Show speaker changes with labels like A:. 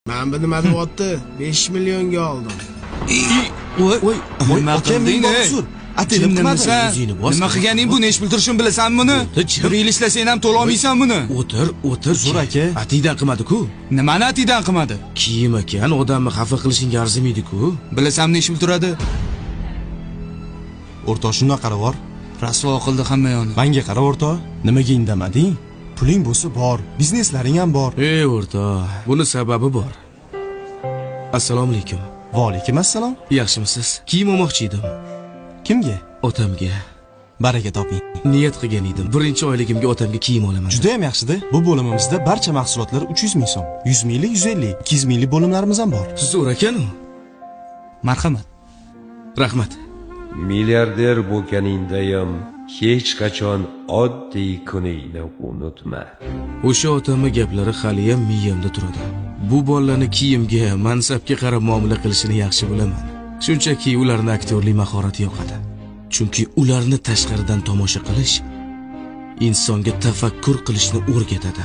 A: Men bu nima deyapti? 5 millionga oldim.
B: Voy,
C: nima qilding
B: Atilib nima qilganing bu? Nesh pul turishini bilasanmi buni? Bir yil ishlasang ham to'la olmaysan buni.
C: O'tir, zo'r aka.
D: Atiydan qilmadi-ku.
B: Nimani atidan qilmadi?
D: Kiyim ekan, odamni xafa qilishingga arzimaydi-ku.
B: Bilasam nesh pul turadi?
C: O'rtoq shundoq qarab bor.
B: Rasvo qildi hamma yoni.
C: Menga qara o'rtoq, nimaga indamading? Puling bo'lsa bor, bizneslaring ham bor.
D: Ey o'rtoq, buni sababi bor. Assalomu alaykum.
C: Va alaykum assalom.
D: Yaxshimisiz? Kiyim olmoqchi edim.
C: Kimga?
D: Otamga.
C: Baraka toping.
D: Niyat qilgan edim. Birinchi oyligimga otamga kiyim olaman.
C: Juda ham yaxshi-da. Bu bo'limimizda barcha mahsulotlar 300 ming so'm. 100 minglik, 150, 200 minglik bo'limlarimiz ham bor.
D: Zo'r ekan-u.
B: Marhamat.
D: Rahmat.
E: Milliarder bo'lganingdayam hech qachon oddiy kuningni unutma.
D: O'sha otamning gaplari hali ham miyamda turadi. Bu bolalarni kiyimga, mansabga qarab muomala qilishini yaxshi bilaman. Shunchaki ularning aktyorlik mahorati yoqadi. Chunki ularni tashqaridan tomosha qilish insonga tafakkur qilishni o'rgatadi.